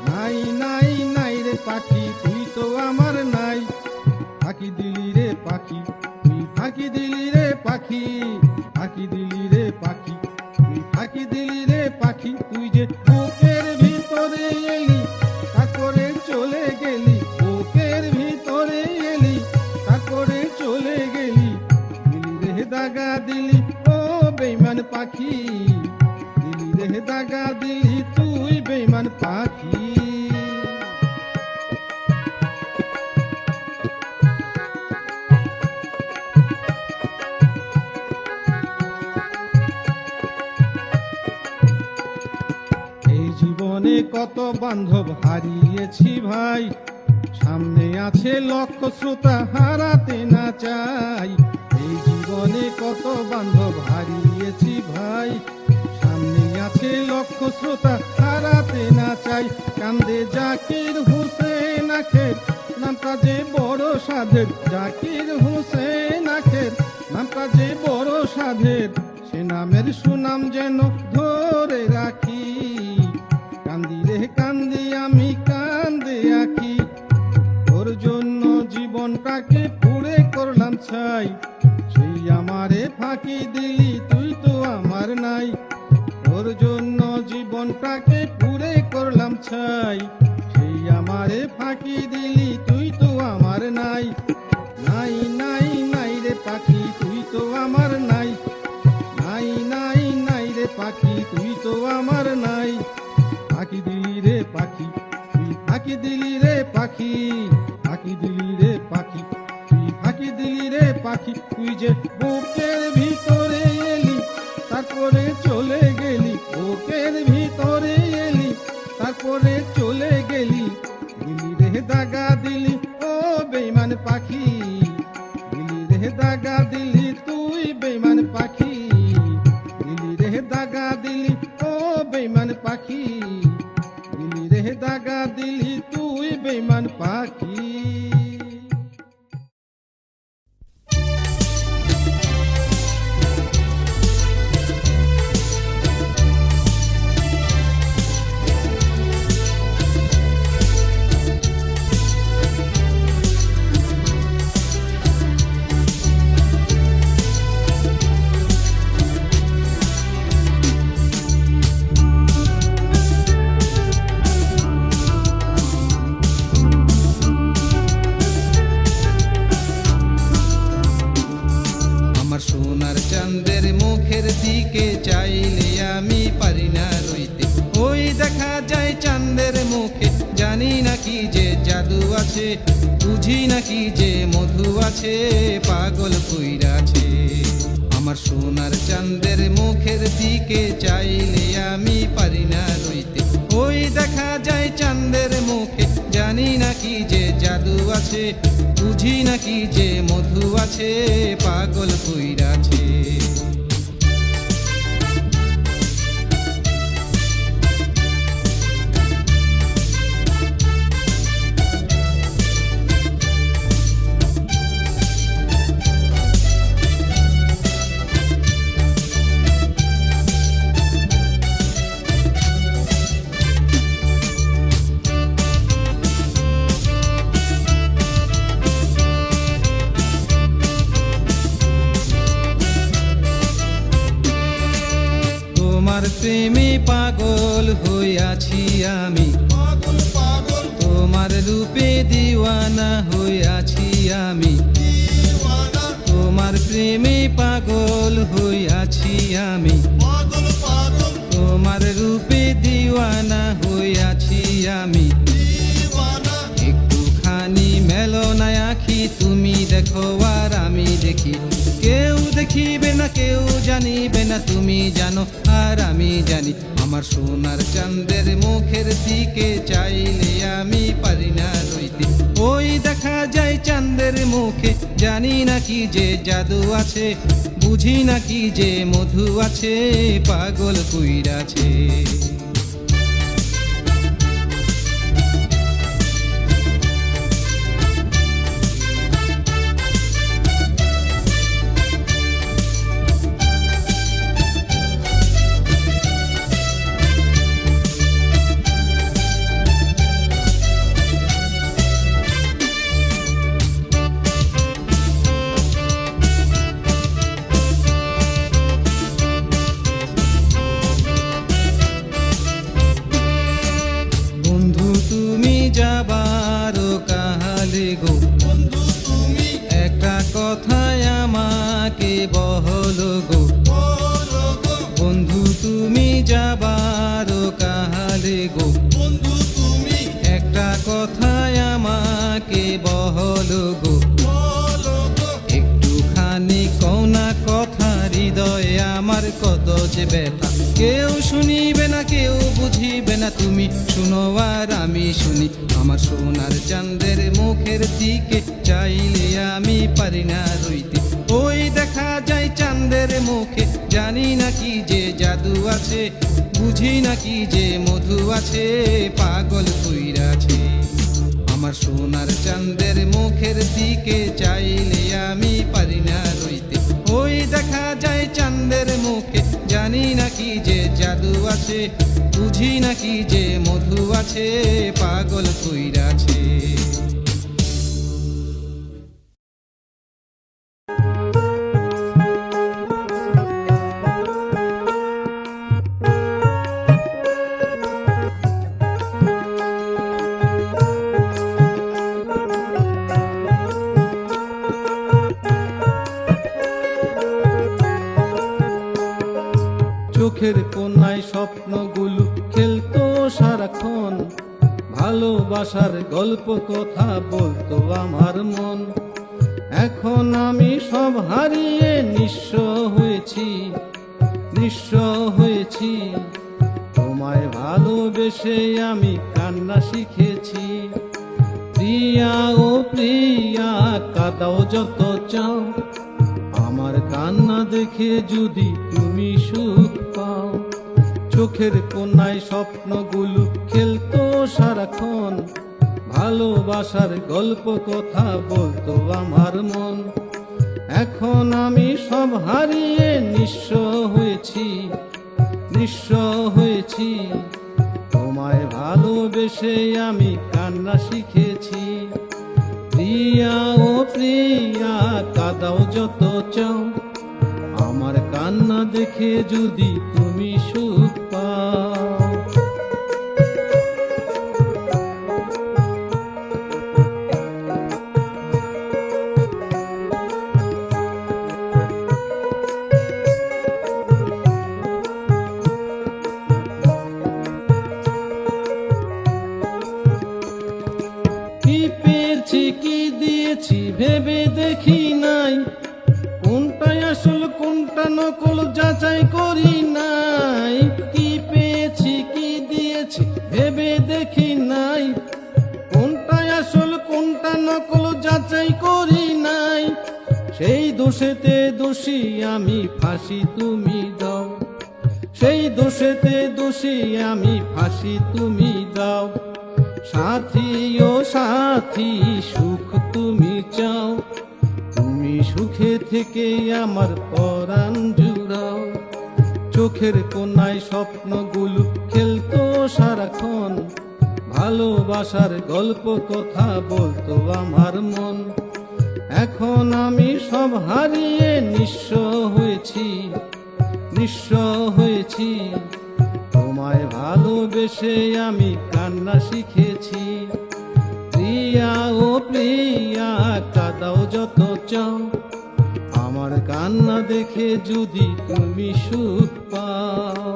নাই নাই নাই রে পাখি তুই তো আমার নাই। ফাঁকি দিলি রে পাখি তুই ফাঁকি দিলি রে পাখি, ফাঁকি দিলি রে পাখি তুই ফাঁকি দিলি রে পাখি। তুই যে বুকের ভিতরে এলি তারপরে চলে গেলি, বুকের ভিতরে এলি তারপরে চলে গেলি, দিলি রে দাগা দিলি ও বেঈমান পাখি, দিলি রে দাগা দিলি তুই বেঈমান পাখি। জীবনে কত বান্ধব হারিয়েছি ভাই, সামনে আছে লক্ষ শ্রোতা হারাতে না চাই। এই জীবনে কত বান্ধব হারিয়েছি ভাই, সামনে আছে লক্ষ শ্রোতা হারাতে না চাই। কান্দে জাকির হোসেন আখের নামটা যে বড় সাধের, জাকির হোসেন আখের নামটা যে বড় সাধের, সে নামের সুনাম যেন ধরে রাখি। কান্দি রে কান্দি আমি কান্দে আঁখি, তোর জন্য জীবনটাকে পুড়ে করলাম ছাই, সেই আমারে ফাঁকি দিলি তুই তো আমার নাই। তোর জন্য জীবনটাকে পুড়ে করলাম ছাই, সেই আমারে ফাঁকি দিলি তুই তো আমার নাই। নাই নাই নাই রে পাখি তুই তো আমার নাই, নাই নাই নাই রে পাখি তুই তো আমার নাই। ফাঁকি দিলি রে পাখি তুই ফাঁকি দিলি রে পাখি, ফাঁকি দিলি রে পাখি তুই ফাঁকি দিলি রে পাখি। তুই যে বুকের ভিতরে এলি তারপরে চলে গেলি, বুকের ভিতরে এলি তারপরে চলে গেলি, দিলি রে দাগা দিলি ও বেঈমান পাখি, দিলি রে দাগা দিলি তুই বেঈমান পাখি, দিলি রে দাগা দিলি ও বেঈমান পাখি, দিলি রে দাগা দিলি তুই বেঈমান পাখি। সোনার চাঁদের মুখের দিকে চাইলে আমি পারি না রইতে, ওই দেখা যায় চাঁদের মুখে, জানি নাকি যে জাদু আছে, বুঝি নাকি যে মধু আছে, পাগল কইরাছে। আমার সোনার চাঁদের মুখের দিকে চাইলে আমি পারি না রইতে, ওই দেখা যায় চাঁদের মুখে, জানি নাকি যে জাদু আছে, বুঝি নাকি যে মধু আছে, পাগল কইরাছে। প্রেমে পাগল হইয়াছি আমি, পাগল পাগল তোমার রূপে দিওয়ানা হইয়াছি আমি, দিওয়ানা তোমার প্রেমে পাগল হইয়াছি আমি, পাগল পাগল তোমার রূপে দিওয়ানা হইয়াছি আমি। দিওয়ানা একটুখানি মেলো না আখি, তুমি দেখো আর আমি দেখি, কেউ দেখিবে না কেউ জানিবে না, তুমি জানো আর আমি জানি। আমার সোনার চাঁদের মুখের দিকে চাইলে আমি পারি না রইতে, ওই দেখা যায় চাঁদের মুখে, জানি না কি যে জাদু আছে, বুঝি না কি যে মধু আছে, পাগল কইরাছে। বন্ধু তুমি যাবার কাহালে গো, বন্ধু তুমি একটা কথায় আমাকে বহল গো, বলো গো, বন্ধু তুমি যাবার কাহালে গো, বন্ধু তুমি একটা কথায় আমাকে বহল গো, বলো গো, একটুখানি কওনা কথা, হৃদয়ে আমার কত যে ব্যথা, কেউ শুনিবে না কেউ বুঝিবে না, তুমি শুনো আর আমি শুনি। আমার সোনার চাঁদের মুখের দিকে চাইলে আমি পারি না রইতে, ওই দেখা যায় চাঁদের মুখে, জানি না কি যে জাদু আছে, বুঝি না কি যে মধু আছে, পাগল কইরাছে। আমার সোনার চাঁদের মুখের দিকে চাইলে আমি পারি না রইতে, ওই দেখা যায় চাঁদের মুখে, জানি না কি যে জাদু আছে, বুঝি না কি যে মধু আছে, পাগল কইরাছে। চোখের কোনায় স্বপ্নগুলো খেলতো সারাক্ষণ, ভালোবাসার গল্প কথা বলতো আমার মন। এখন আমি সব হারিয়ে নিঃস্ব হয়েছি, নিঃস্ব হয়েছি। তোমায় ভালোবেসে আমি কান্না শিখেছি। প্রিয়া ও প্রিয়া কাঁদাও যত চাও, আমার কান্না দেখে যদি তুমি সুখ পাও। চোখের কোনায় স্বপ্নগুলো খেলতো সারাক্ষণ, ভালোবাসার গল্প কথা বলতো আমার মন। এখন আমি সব হারিয়ে নিঃস্ব হয়েছি, নিঃস্ব হয়েছি। তোমায় ভালোবেসে আমি কান্না শিখেছি। প্রিয়া ও প্রিয়া কাঁদাও যত চাও, আমার কান্না দেখে যদি তুমি সুখ পাও। কি পেয়েছি কি দিয়েছি ভেবে দেখি নাই, কোনটাই আসল কোনটা নকল যাচাই করি নাই। কি পেয়েছি কি দিয়েছি ভেবে দেখি নাই, কোনটাই আসল কোনটা নকল যাচাই করি নাই। সেই দোষেতে দোষী আমি ফাঁসি তুমি দাও, সেই দোষেতে দোষী আমি ফাঁসি তুমি দাও। সাথী ও সাথী সুখ তুমি চাও, তুমি সুখে থেকে আমার পরাণ জুড়াও। চোখের কোনায় স্বপ্নগুলো খেলতো সারাক্ষণ, ভালোবাসার গল্প কথা বলতো আমার মন। এখন আমি সব হারিয়ে নিঃস্ব হয়েছি, নিঃস্ব হয়েছি। তোমায় ভালোবেসে আমি কান্না শিখেছি। প্রিয়া ও প্রিয়া কাঁদাও যত চাও, আমার কান্না দেখে যদি তুমি সুখ পাও।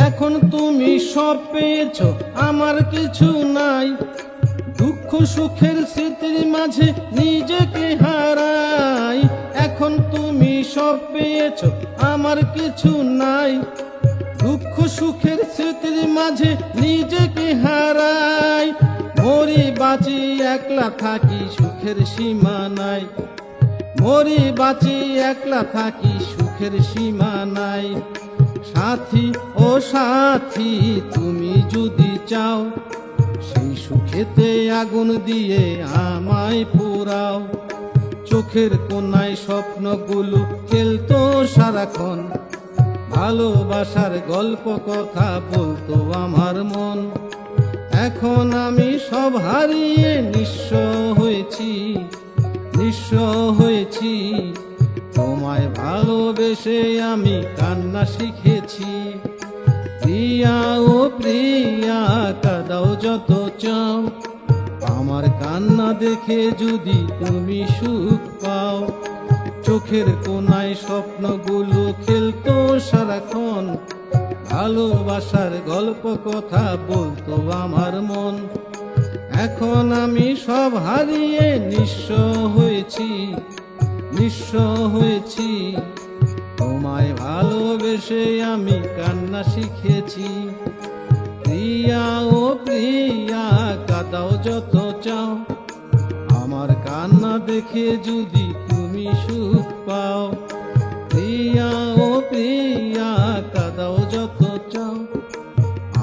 এখন তুমি সব পেয়েছো, আমার কিছু নাই। দুঃখ সুখের স্মৃতির মাঝে নিজেকে হারাই। এখন তুমি সব পেয়েছো, আমার কিছু নাই। দুঃখ সুখের স্মৃতির মাঝে নিজেকে হারাই। মরি বাঁচি একলা থাকি, সুখের সীমা নাই। মরি বাঁচি একলা থাকি, সুখের সীমা নাই। সাথী ও সাথী তুমি যদি চাও, সেই সুখেতে আগুন দিয়ে আমায় পোড়াও। চোখের কোনায় স্বপ্নগুলো খেলতো সারাক্ষণ, ভালোবাসার গল্প কথা বলতো আমার মন। এখন আমি সব হারিয়ে নিঃস্ব হয়েছি, নিঃস্ব হয়েছি। তোমায় ভালোবেসে আমি কান্না শিখেছি। প্রিয়া ও প্রিয়া কাঁদাও যত চাও, আমার কান্না দেখে যদি তুমি সুখ পাও। চোখের কোনায় স্বপ্নগুলো খেলতো সারাক্ষণ, ভালোবাসার গল্প কথা বলতো আমার মন। এখন আমি সব হারিয়ে নিঃস্ব হয়েছি, নিঃস্ব হয়েছি। তোমায় ভালোবেসে আমি কান্না শিখেছি। প্রিয়া ও প্রিয়া কাঁদাও যত চাও, আমার কান্না দেখে যদি তুমি সুখ পাও। প্রিয়া ও প্রিয়া কাঁদাও যত চাও,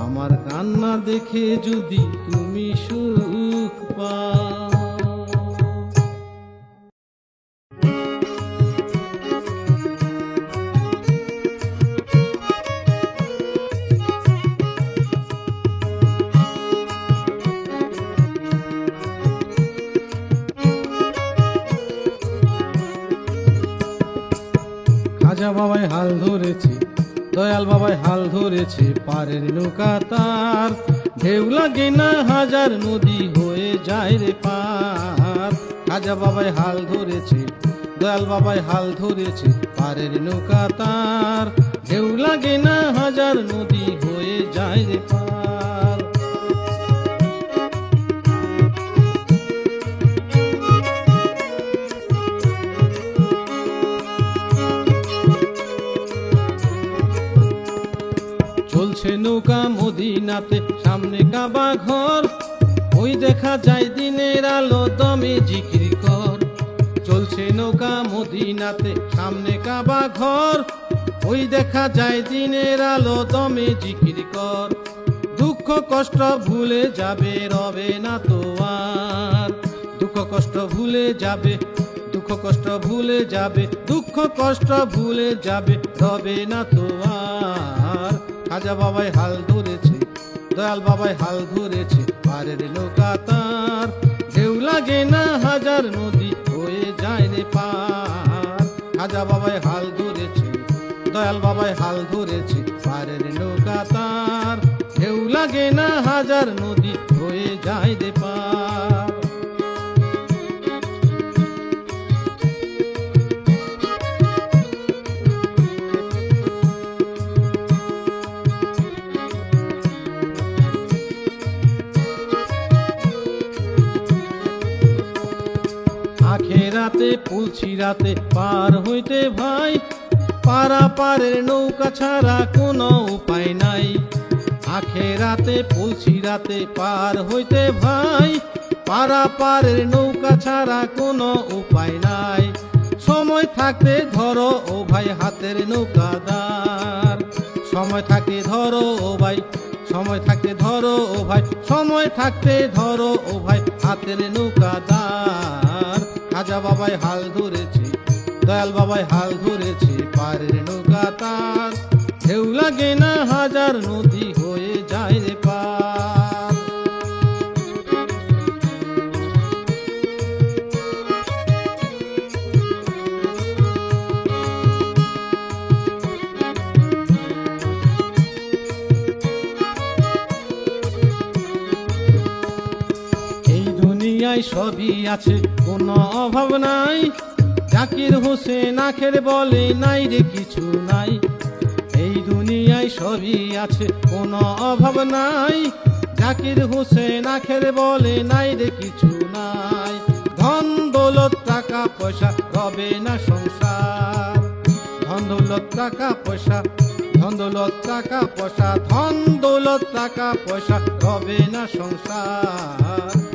আমার কান্না দেখে যদি তুমি সুখ পাও। খাজা বাবাই হাল ধরেছে, দয়াল বাবাই হাল ধরেছে, পারের নৌকা তার। ঢেউ লাগে না হাজার, নদী হয়ে যায় রে পার। খাজা বাবাই হাল ধরেছে, দয়াল বাবাই হাল ধরেছে, পারের নৌকা তার। ঢেউ লাগে না হাজার, নদী হয়ে যায় রে পার। চলছে নৌকা মদিনাতে, সামনে কাবা ঘর। ওই দেখা যায় দিনের আলো, দমে জিকির কর। চলছে নৌকা মদিনাতে, সামনে কাবা ঘর। ওই দেখা যায় দিনের আলো, দমে জিকির কর। দুঃখ কষ্ট ভুলে যাবে, রবে না তো আর। দুঃখ কষ্ট ভুলে যাবে, দুঃখ কষ্ট ভুলে যাবে, দুঃখ কষ্ট ভুলে যাবে, রবে না তো আর। খাজা বাবাই হাল ধরেছে, দয়াল বাবাই হাল ধরেছে, পারের নৌকা তার। ঢেউ লাগে না হাজার, নদী হয়ে যায় রে পার। খাজা বাবাই হাল ধরেছে, দয়াল বাবাই হাল ধরেছে, পারের নৌকা তার। ঢেউ লাগে না হাজার, নদী হয়ে যায় রে পার। আখেরাতে পুলছিরাতে পার হইতে ভাই, পারাপারের নৌকা ছাড়া কোনো উপায় নাই। আখেরাতে পুলছিরাতে পার হইতে ভাই, পারাপারের নৌকা ছাড়া কোনো উপায় নাই। সময় থাকতে ধরো ও ভাই হাতের নৌকাদার। সময় থাকতে ধরো ও ভাই, সময় থাকতে ধরো ও ভাই, সময় থাকতে ধরো ও ভাই হাতের নৌকাদার। খাজা বাবাই হাল ধরেছে, দয়াল বাবাই হাল ধরেছে, পারের নৌকা লাগে না হাজার নদী হয়ে যায় রে পার। এই দুনিয়ায় সবই আছে, কোনো অভাব নাই। জাকির হোসেন আখের বলে নাই রে কিছু নাই। এই দুনিয়ায় সবই আছে, কোনো অভাব নাই। জাকির হোসেন আখের বলে নাই রে কিছু নাই। ধন দৌলত টাকা পয়সা রবে না সংসার। ধন দৌলত টাকা পয়সা, ধন দৌলত টাকা পয়সা, ধন দৌলত টাকা পয়সা রবে না সংসার।